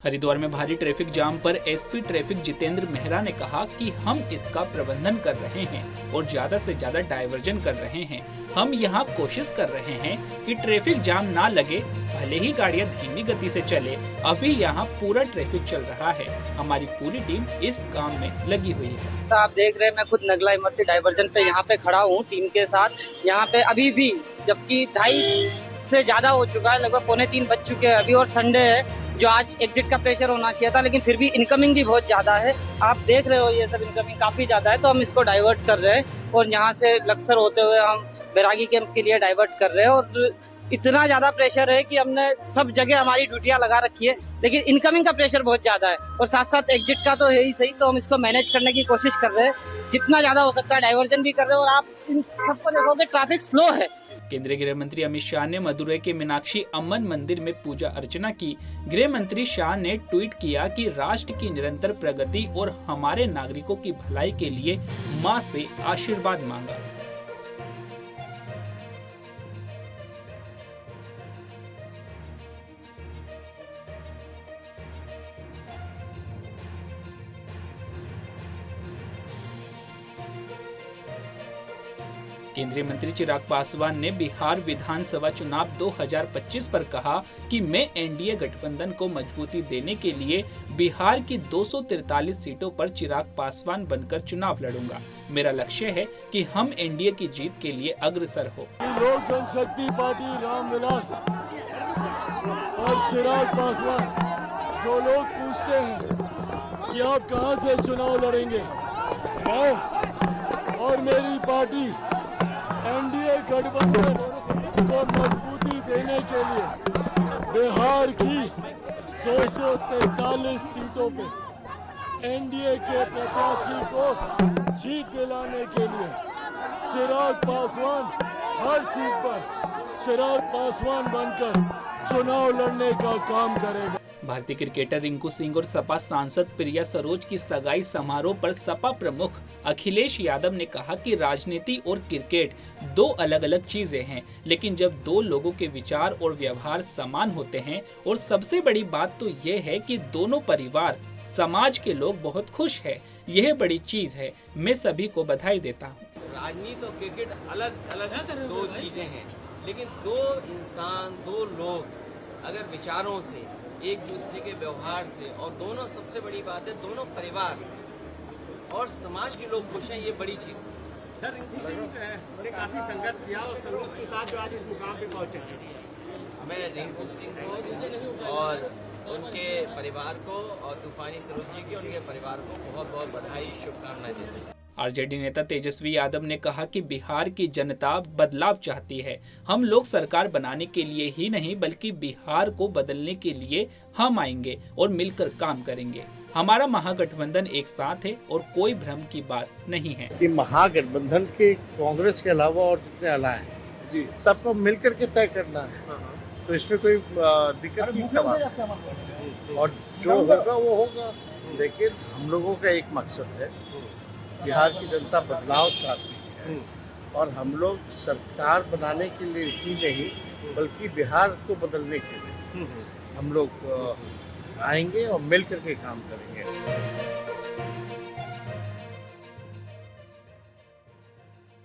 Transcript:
हरिद्वार में भारी traffic jam पर एसपी ट्रैफिक जितेंद्र मेहरा ने कहा कि हम इसका प्रबंधन कर रहे हैं और ज्यादा से ज्यादा डायवर्जन कर रहे हैं। हम यहाँ कोशिश कर रहे हैं कि ट्रैफिक जाम ना लगे, भले ही गाड़ियाँ धीमी गति से चले। अभी यहाँ पूरा ट्रैफिक चल रहा है। हमारी पूरी टीम इस काम में लगी हुई है। आप देख रहे हैं, मैं खुद नगला इमरती डायवर्जन पे यहाँ पे खड़ा हूँ टीम के साथ। यहाँ पे अभी भी जबकि 2:30 से ज्यादा हो चुका है, लगभग 2:45 बज चुके हैं अभी, और संडे है जो आज एग्जिट का प्रेशर होना चाहिए था, लेकिन फिर भी इनकमिंग भी बहुत ज्यादा है। आप देख रहे हो ये सब इनकमिंग काफी ज्यादा है, तो हम इसको डाइवर्ट कर रहे हैं और यहाँ से लक्सर होते हुए हम बैरागी कैंप के लिए डाइवर्ट कर रहे हैं। और इतना ज्यादा प्रेशर है कि हमने सब जगह हमारी ड्यूटियां लगा रखी है, लेकिन इनकमिंग का प्रेशर बहुत ज्यादा है और साथ साथ एग्जिट का तो है ही सही। तो हम इसको मैनेज करने की कोशिश कर रहे हैं, जितना ज्यादा हो सकता है डाइवर्जन भी कर रहे हैं। और आप इन सबको देखोगे ट्रैफिक स्लो है। केंद्रीय गृह मंत्री अमित शाह ने मदुरई के मीनाक्षी अम्मन मंदिर में पूजा अर्चना की। गृह मंत्री शाह ने ट्वीट किया कि राष्ट्र की निरंतर प्रगति और हमारे नागरिकों की भलाई के लिए मां से आशीर्वाद मांगा। केंद्रीय मंत्री चिराग पासवान ने बिहार विधानसभा चुनाव 2025 पर कहा कि मैं एनडीए गठबंधन को मजबूती देने के लिए बिहार की 243 सीटों पर चिराग पासवान बनकर चुनाव लड़ूंगा। मेरा लक्ष्य है कि हम एनडीए की जीत के लिए अग्रसर हो। लोक जनशक्ति पार्टी रामविलास और चिराग पासवान, जो लोग पूछते हैं कि आप कहां से चुनाव लड़ेंगे, मैं और मेरी पार्टी एनडीए गठबंधन को मजबूती देने के लिए बिहार की 243 सीटों पे एनडीए के प्रत्याशी को जीत दिलाने के लिए चिराग पासवान हर सीट पर चिराग पासवान बनकर चुनाव लड़ने का काम करेगा। भारतीय क्रिकेटर रिंकू सिंह और सपा सांसद प्रिया सरोज की सगाई समारोह पर सपा प्रमुख अखिलेश यादव ने कहा कि राजनीति और क्रिकेट दो अलग अलग चीजें हैं, लेकिन जब दो लोगों के विचार और व्यवहार समान होते हैं, और सबसे बड़ी बात तो ये है कि दोनों परिवार समाज के लोग बहुत खुश है, यह बड़ी चीज है। मैं सभी को बधाई देता हूँ। राजनीति और क्रिकेट अलग अलग दो चीजें हैं, लेकिन दो इंसान, दो लोग अगर विचारों से, एक दूसरे के व्यवहार से, और दोनों, सबसे बड़ी बात है, दोनों परिवार और समाज के लोग खुश हैं, ये बड़ी चीज है। सर, रिंकू सिंह ने काफी संघर्ष किया और संघर्ष के साथ जो आज इस मुकाम पे पहुंचे हैं। मैं रिंकू सिंह को और उनके परिवार को और तूफानी सरोज जी की, उनके परिवार को बहुत बहुत बधाई, शुभकामनाएं देता हूं। आरजेडी नेता तेजस्वी यादव ने कहा कि बिहार की जनता बदलाव चाहती है। हम लोग सरकार बनाने के लिए ही नहीं, बल्कि बिहार को बदलने के लिए हम आएंगे और मिलकर काम करेंगे। हमारा महागठबंधन एक साथ है और कोई भ्रम की बात नहीं है। कि महागठबंधन के कांग्रेस के अलावा और जितने अला हैं जी, सबको मिलकर के तय करना है, तो इसमें कोई दिक्कत नहीं है। और जो होगा वो होगा, लेकिन हम लोगों का एक मकसद है, बिहार की जनता बदलाव चाहती है और हम लोग सरकार बनाने के लिए ही नहीं, बल्कि बिहार को बदलने के लिए हम लोग आएंगे और मिल करके काम करेंगे।